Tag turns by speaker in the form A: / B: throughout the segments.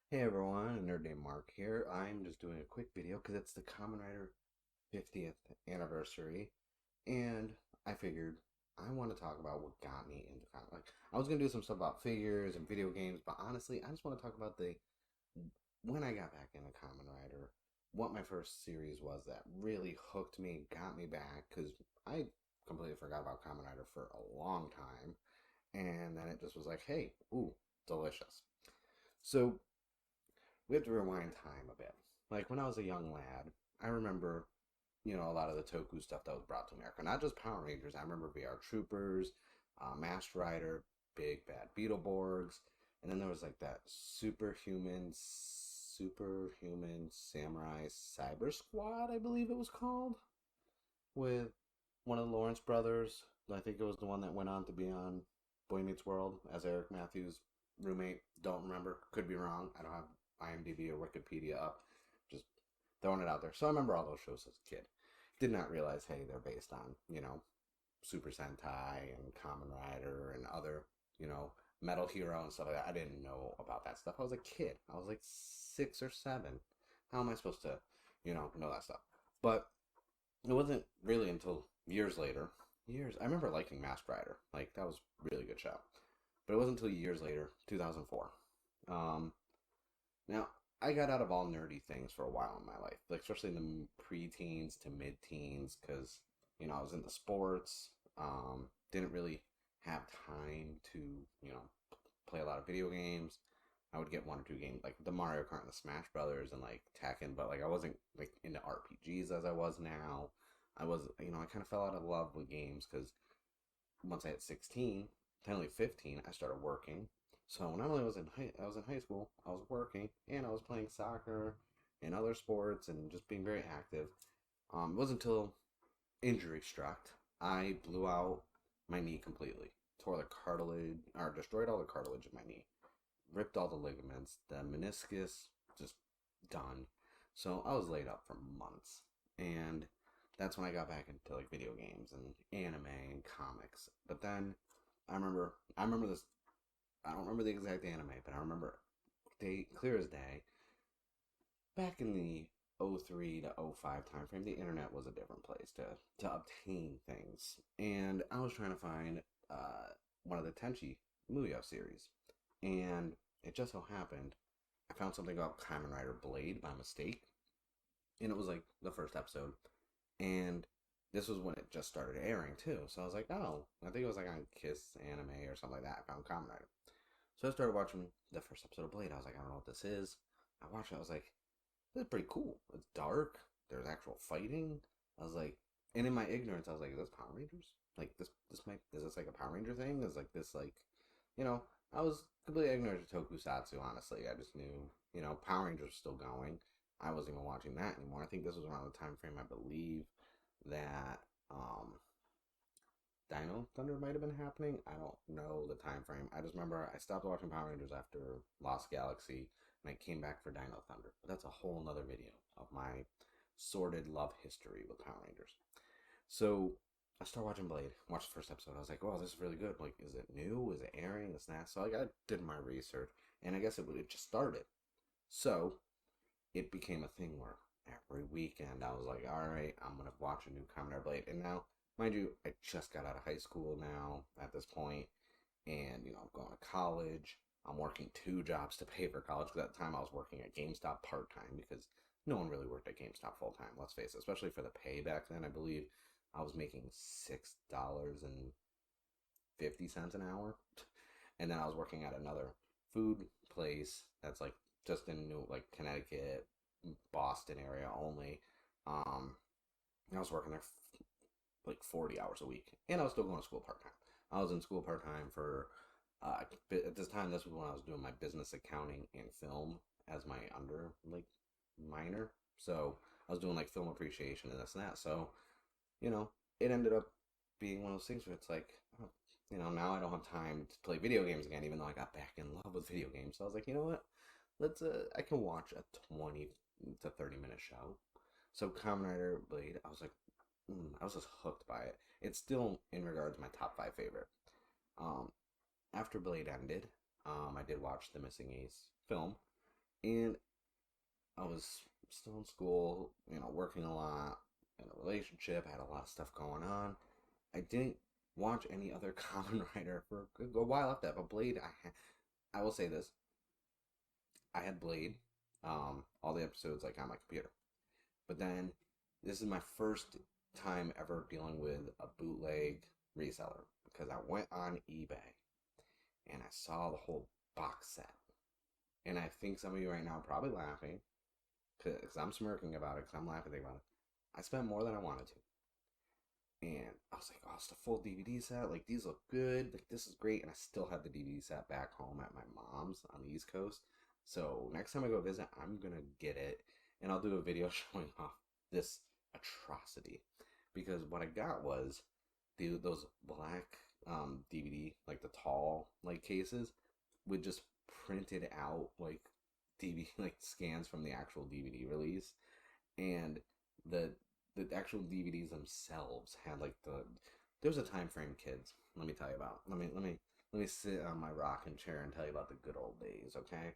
A: Hey everyone, Nerd Named Mark here. I'm just doing a quick video because it's the Kamen Rider 50th anniversary, and I figured I want to talk about what got me into Kamen. Like, I was gonna do some stuff about figures and video games, but honestly, I just want to talk about the when I got back into Kamen Rider, what my first series was that really hooked me, got me back, because I completely forgot about Kamen Rider for a long time, and then it just was like, hey, ooh, delicious. So we have to rewind time a bit. Like when I was a young lad, I remember, a lot of the Toku stuff that was brought to America. Not just Power Rangers. I remember VR Troopers, Master Rider, Big Bad Beetleborgs, and then there was like that superhuman samurai cyber squad, I believe it was called, with one of the Lawrence brothers. I think it was the one that went on to be on Boy Meets World as Eric Matthews' roommate. Don't remember. Could be wrong. I don't have IMDb or Wikipedia up. Just throwing it out there. So I remember all those shows as a kid. Did not realize, hey, they're based on, Super Sentai and Kamen Rider and other, Metal Hero and stuff like that. I didn't know about that stuff. I was a kid. I was like 6 or 7. How am I supposed to, know that stuff? But it wasn't really until years later. I remember liking Masked Rider. Like, that was a really good show. But it wasn't until years later, 2004. Um, Now, I got out of all nerdy things for a while in my life, like especially in the pre-teens to mid-teens, because I was into sports. Didn't really have time to play a lot of video games. I would get one or two games like the Mario Kart and the Smash Brothers and like Tekken, but like I wasn't like into RPGs as I was now. I was, I kind of fell out of love with games because once I hit 16, technically 15, I started working. So not only I was in high school, I was working and I was playing soccer and other sports and just being very active. It wasn't until injury struck, I blew out my knee completely, tore the cartilage or destroyed all the cartilage in my knee, ripped all the ligaments, the meniscus, just done. So I was laid up for months, and that's when I got back into like video games and anime and comics. But then I remember this. I don't remember the exact anime, but I remember day clear as day. Back in the '03 to '05 time frame, the internet was a different place to obtain things, and I was trying to find one of the Tenchi Muyo series, and it just so happened I found something about Kamen Rider Blade by mistake, and it was like the first episode, and this was when it just started airing too. So I was like, oh, I think it was like on Kiss Anime or something like that. I found Kamen Rider. So I started watching the first episode of Blade. I was like, I don't know what this is. I watched it. I was like, this is pretty cool. It's dark. There's actual fighting. I was like, and in my ignorance, I was like, is this Power Rangers? Like is this like a Power Ranger thing? Is like this like, you know, I was completely ignorant to Tokusatsu. Honestly, I just knew, Power Rangers was still going. I wasn't even watching that anymore. I think this was around the time frame I believe that Dino Thunder might have been happening. I don't know the time frame. I just remember I stopped watching Power Rangers after Lost Galaxy, and I came back for Dino Thunder. But that's a whole nother video of my sordid love history with Power Rangers. So I started watching Blade. Watched the first episode. I was like, "Oh, this is really good. Like, is it new? Is it airing? This and that." So I did my research, and I guess it just started. So it became a thing where every weekend I was like, all right, I'm gonna watch a new Kamen Rider Blade. And now, mind you, I just got out of high school now at this point, and I'm going to college. I'm working 2 jobs to pay for college because at the time I was working at GameStop part time because no one really worked at GameStop full time. Let's face it, especially for the pay back then. I believe I was making $6.50 an hour, and then I was working at another food place that's like just in New like Connecticut, Boston area only. Um, I was working there like 40 hours a week, and I was still going to school part time. I was in school part time for at this time. This was when I was doing my business accounting and film as my under like minor. So I was doing like film appreciation and this and that. So you know, it ended up being one of those things where it's like, oh, now I don't have time to play video games again, even though I got back in love with video games. So I was like, you know what? I can watch a 20 to 30-minute show. So Kamen Rider Blade, I was like, I was just hooked by it. It's still in regards to my top 5 favorite. Um, After Blade ended, I did watch the Missing Ace film, And I was still in school, working a lot, in a relationship, had a lot of stuff going on. I didn't watch any other Kamen Rider for a while after that, but Blade, I will say this, I had Blade, all the episodes like on my computer. But then this is my first time ever dealing with a bootleg reseller because I went on eBay and I saw the whole box set. And I think some of you right now are probably laughing because I'm smirking about it because I'm laughing about it. I spent more than I wanted to. And I was like, oh, it's the full DVD set. Like, these look good. Like, this is great. And I still have the DVD set back home at my mom's on the East Coast. So next time I go visit, I'm going to get it. And I'll do a video showing off this atrocity. Because what I got was those black DVD, like the tall like cases, with just printed out like DVD like scans from the actual DVD release, and the the actual DVDs themselves had like there was a time frame, kids. Let me tell you about. Let me sit on my rocking chair and tell you about the good old days, okay?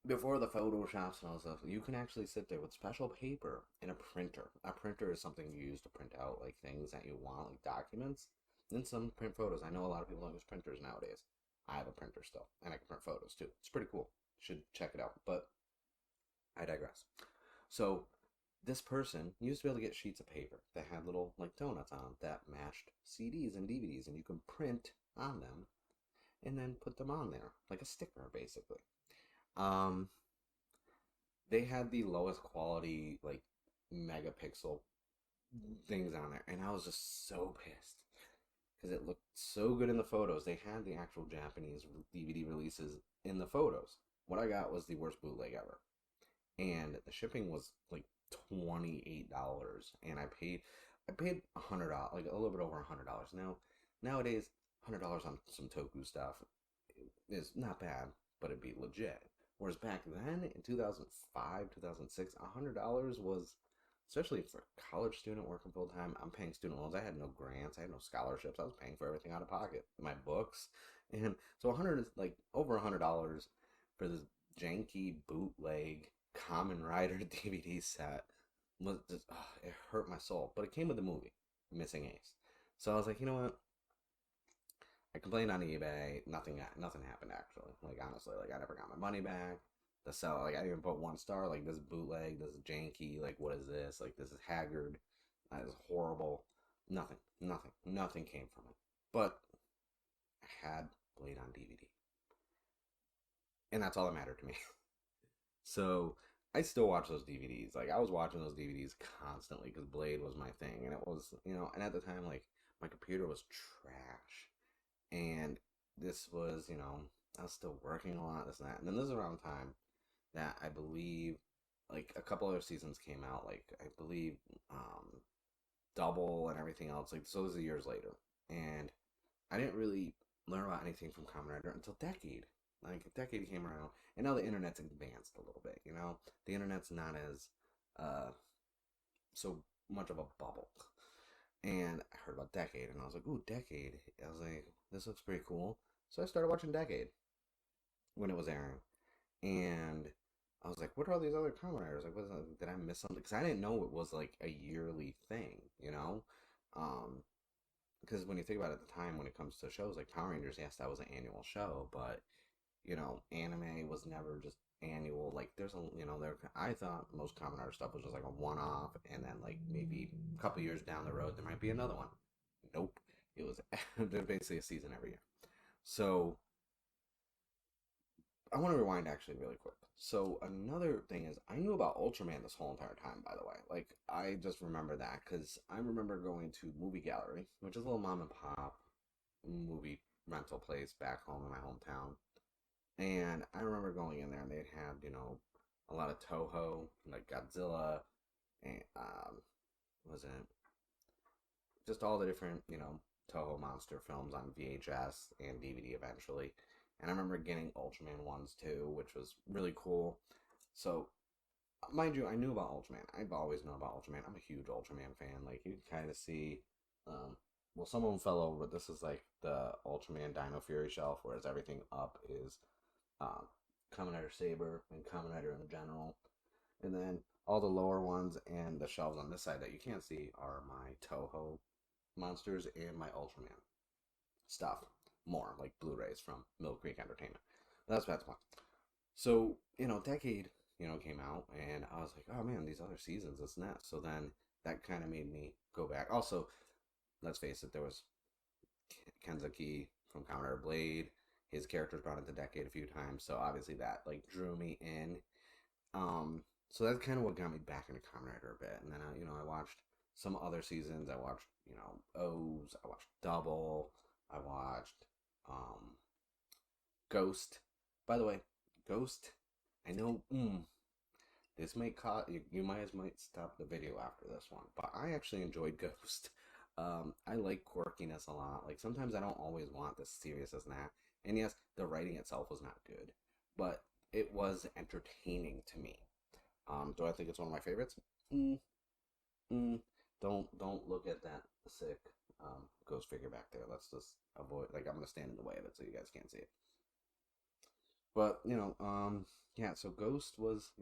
A: Before the photoshops and all stuff, you can actually sit there with special paper and a printer. A printer is something you use to print out like things that you want, like documents, and some print photos. I know a lot of people don't use printers nowadays. I have a printer still, and I can print photos too. It's pretty cool. You should check it out. But I digress. So this person used to be able to get sheets of paper that had little like donuts on them that matched CDs and DVDs, and you can print on them and then put them on there like a sticker, basically. Um, they had the lowest quality like megapixel things on there, and I was just so pissed because it looked so good in the photos. They had the actual Japanese DVD releases in the photos. What I got was the worst bootleg ever, and the shipping was like $28, and I paid $100, like a little bit over $100. Now nowadays, $100 on some Toku stuff is not bad, but it'd be legit. Whereas back then, in 2005, 2006, $100 was, especially for a college student working full time. I'm paying student loans. I had no grants. I had no scholarships. I was paying for everything out of pocket, my books, and so 100 is like over $100 for this janky bootleg Kamen Rider DVD set. Was just, it hurt my soul. But it came with the movie, Missing Ace. So I was like, you know what? I complained on eBay. Nothing happened actually. Like honestly, like I never got my money back. The seller, like I didn't even put 1 star. Like this is bootleg, this is janky. Like what is this? Like this is haggard. That is horrible. Nothing came from it. But I had Blade on DVD, and that's all that mattered to me. So I still watch those DVDs. Like I was watching those DVDs constantly because Blade was my thing, and it was And at the time, like my computer was trash, and this was I was still working a lot, this and that. And then this is around the time that I believe like a couple other seasons came out. Like I believe Double and everything else. Like so, this is years later, and I didn't really learn about anything from Kamen Rider until Decade. Like Decade came around, and now the internet's advanced a little bit. The internet's not as so much of a bubble. And I heard about Decade, and I was like, "Ooh, Decade!" I was like, "This looks pretty cool." So I started watching Decade when it was airing, and I was like, "What are all these other Kamen Riders? Like, did I miss something?" Because I didn't know it was like a yearly thing, Um, because when you think about it at the time when it comes to shows like Power Rangers, yes, that was an annual show, but anime was never just annual. Like there's there I thought most Kamen Rider stuff was just like a one-off, and then like maybe a couple years down the road there might be another one. Nope, it was basically a season every year. So I want to rewind actually really quick. So another thing is I knew about Ultraman this whole entire time, by the way. Like I just remember that because I remember going to Movie Gallery, which is a little mom and pop movie rental place back home in my hometown. And I remember going in there and they'd have, a lot of Toho, like Godzilla, and was it just all the different, Toho monster films on VHS and DVD eventually. And I remember getting Ultraman ones too, which was really cool. So, mind you, I knew about Ultraman. I've always known about Ultraman. I'm a huge Ultraman fan. Like, you can kind of see, well, some of them fell over, but this is like the Ultraman Dino Fury shelf, whereas everything up is Kamen Rider Saber and Kamen Rider in general. And then all the lower ones and the shelves on this side that you can't see are my Toho monsters and my Ultraman stuff. More like Blu-rays from Mill Creek Entertainment. That's bad one. So, Decade, came out, and I was like, oh man, these other seasons, it's not. So then that kind of made me go back. Also, let's face it, there was Kenzuki from Kamen Rider Blade. His character's brought into Decade a few times, so obviously that like drew me in. So that's kind of what got me back into Kamen Rider a bit. And then I watched some other seasons. I watched O's. I watched Double. I watched Ghost. By the way, Ghost. I know this might cause you might stop the video after this one, but I actually enjoyed Ghost. I like quirkiness a lot. Like sometimes I don't always want this serious as that. And yes, the writing itself was not good, but it was entertaining to me. Do I think it's one of my favorites? Mm, don't look at that sick ghost figure back there. Let's just avoid. Like I'm gonna stand in the way of it so you guys can't see it. But yeah. So Ghost was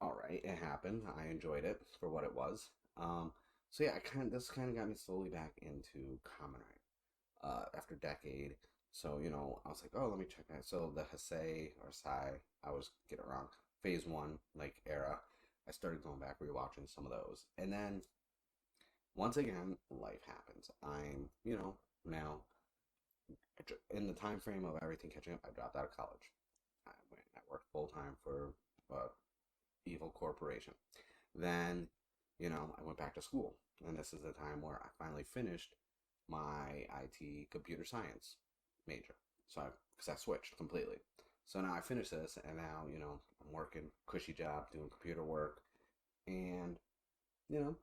A: all right. It happened. I enjoyed it for what it was. So yeah, this kind of got me slowly back into Kamen Rider after Decade. So I was like, oh, let me check that. So the Heisei or Sai, I was getting it wrong. Phase one like era. I started going back rewatching some of those, and then once again, life happens. I'm now in the time frame of everything catching up. I dropped out of college. I worked full time for evil corporation. Then I went back to school, and this is the time where I finally finished my IT computer science major. So because I switched completely. So now I finished this, and now I'm working cushy job doing computer work, and you know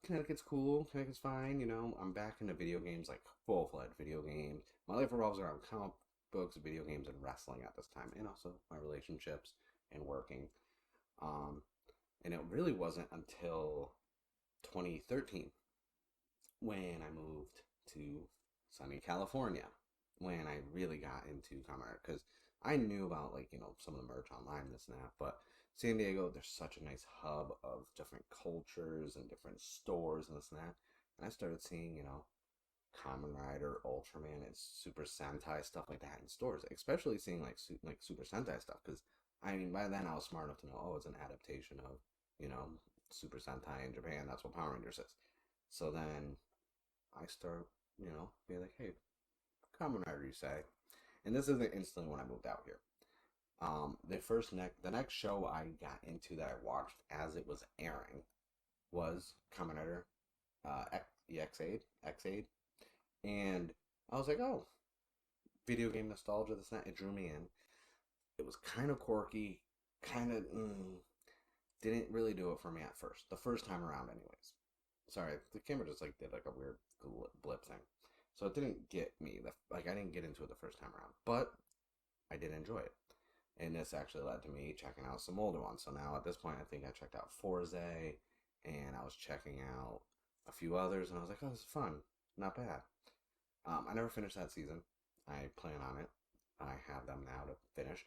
A: Connecticut's cool. Connecticut's fine. I'm back into video games, like full-fledged video games. My life revolves around comic books, video games, and wrestling at this time, and also my relationships and working. Um, and it really wasn't until 2013 when I moved to sunny California when I really got into Kamen Rider, because I knew about some of the merch online, this and that, but San Diego, there's such a nice hub of different cultures and different stores and this and that. And I started seeing, Kamen Rider, Ultraman, and Super Sentai stuff like that in stores. Especially seeing like Super Sentai stuff, because I mean by then I was smart enough to know, oh, it's an adaptation of Super Sentai in Japan. That's what Power Rangers is. So then I start being like, hey, Kamen Rider, you say, and this isn't instantly when I moved out here. The next show I got into that I watched as it was airing was Kamen Rider X-Aid, and I was like, oh, video game nostalgia, this and that. It drew me in. It was kind of quirky, kind of didn't really do it for me at first. The first time around, anyways. Sorry, the camera just did like a weird blip thing, so it didn't get me. I didn't get into it the first time around, but I did enjoy it. And this actually led to me checking out some older ones. So now at this point, I think I checked out Forze, and I was checking out a few others, and I was like, oh, this is fun. Not bad. I never finished that season. I plan on it. I have them now to finish.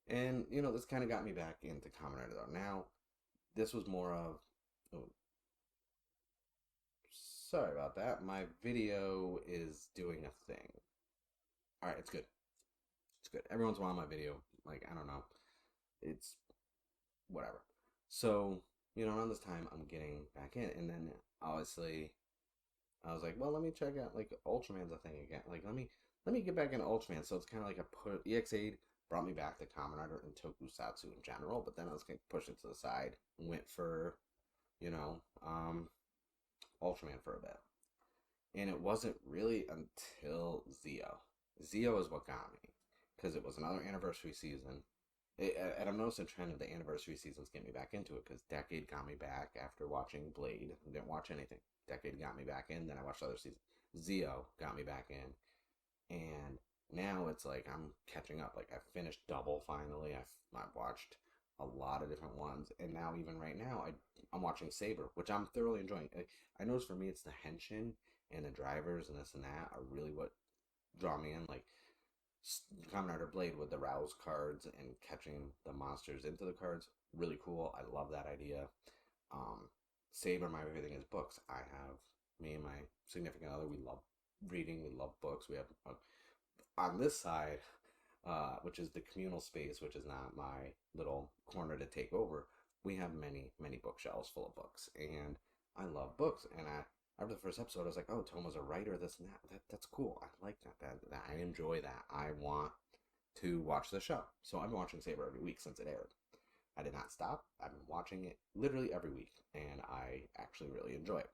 A: And, this kind of got me back into Kamen Rider, though. Now, this was more of... Oh, sorry about that. My video is doing a thing. Alright, it's good. It's good. Every once in a while, my video, I don't know. It's whatever. So, around this time, I'm getting back in. And then, obviously, I was like, well, let me check out, Ultraman's a thing again. Let me get back into Ultraman. So it's kind of like EX8 brought me back to Kamen Rider and Tokusatsu in general. But then I was going to push it to the side and went for, Ultraman for a bit. And it wasn't really until Zeo. Zeo is what got me. Because it was another anniversary season. And I've noticed a trend of the anniversary seasons get me back into it, because Decade got me back after watching Blade. I didn't watch anything. Decade got me back in, then I watched other seasons. Zeo got me back in. And now it's like I'm catching up. I finished Double finally. I've watched a lot of different ones. And now, even right now, I'm watching Saber, which I'm thoroughly enjoying. I noticed for me, it's the henshin and the drivers and this and that are really what draw me in. Kamen Rider Blade with the rouse cards and catching the monsters into the cards. Really cool. I love that idea. Saber, my everything is books. I have me and my significant other. We love reading. We love books. We have on this side, which is the communal space, which is not my little corner to take over. We have many bookshelves full of books, and I love books. And after the first episode, I was like, oh, Toma's a writer. This and that. That's cool. I like that. I enjoy that. I want to watch the show. So I've been watching Saber every week since it aired. I did not stop. I've been watching it literally every week, and I actually really enjoy it.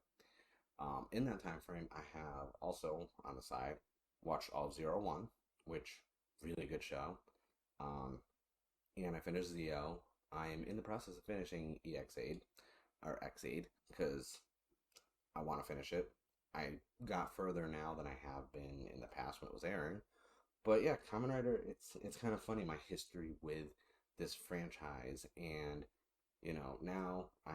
A: In that time frame, I have also on the side watched all of Zero One, which really good show. And I finished Zio. I am in the process of finishing EX8 or X8 because I want to finish it. I got further now than I have been in the past when it was airing. But yeah, Kamen Rider, it's kind of funny my history with this franchise, and now I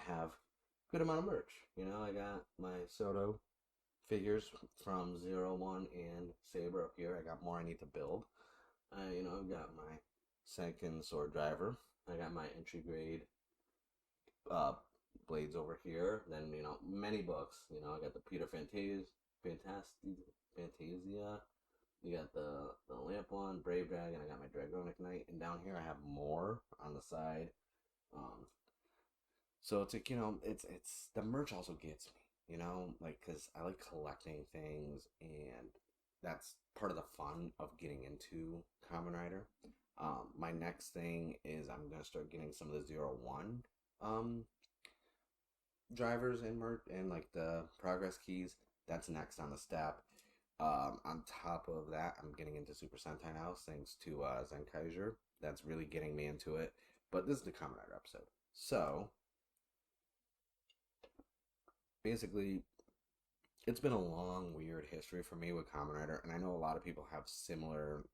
A: have a good amount of merch. I got my Soto figures from 01 and Saber up here. I got more I need to build. I've got my second sword driver. I got my entry grade blades over here. Then many books. I got the Peter Fantasia. You got the Lamp one, Brave Dragon. I got my Dragonic Knight, and down here I have more on the side. So it's like it's the merch also gets me, like because I like collecting things, and that's part of the fun of getting into Kamen Rider. My next thing is I'm gonna start getting some of the 01 drivers and merch and like the progress keys. That's next on the step. On top of that, I'm getting into Super Sentai now, thanks to Zenkaiser. That's really getting me into it. But this is the Kamen Rider episode. So, basically, it's been a long, weird history for me with Kamen Rider, and I know a lot of people have similar,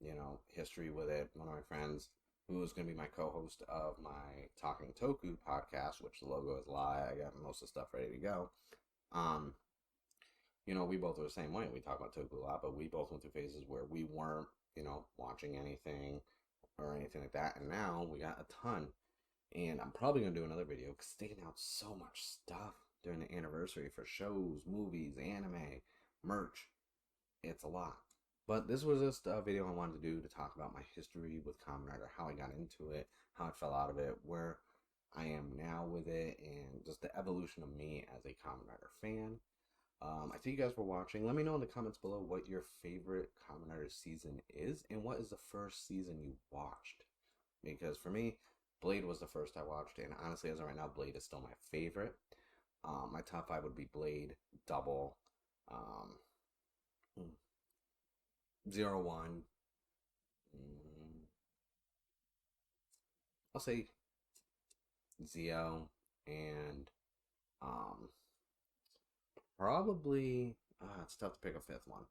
A: history with it. One of my friends, who is going to be my co-host of my Talking Toku podcast, which the logo is live. I got most of the stuff ready to go. We both are the same way. We talk about Toku a lot, but we both went through phases where we weren't, watching anything or anything like that. And now we got a ton. And I'm probably going to do another video because they announced so much stuff during the anniversary for shows, movies, anime, merch. It's a lot. But this was just a video I wanted to do to talk about my history with Kamen Rider, how I got into it, how I fell out of it, where I am now with it, and just the evolution of me as a Kamen Rider fan. I thank you guys for watching. Let me know in the comments below what your favorite Kamen Rider season is, and what is the first season you watched. Because for me, Blade was the first I watched, and honestly, as of right now, Blade is still my favorite. My top 5 would be Blade, Double, 01. I'll say Zio, and probably it's tough to pick a 5th one.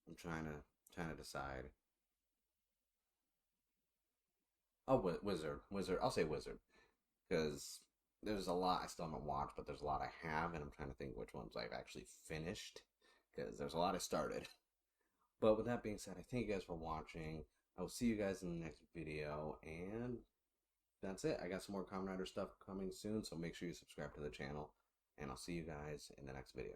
A: I'm trying to decide. Oh, Wizard. I'll say Wizard, because there's a lot I still haven't watched, but there's a lot I have, and I'm trying to think which ones I've actually finished, because there's a lot I started. But with that being said, I thank you guys for watching. I will see you guys in the next video, and that's it. I got some more Kamen Rider stuff coming soon, so make sure you subscribe to the channel, and I'll see you guys in the next video.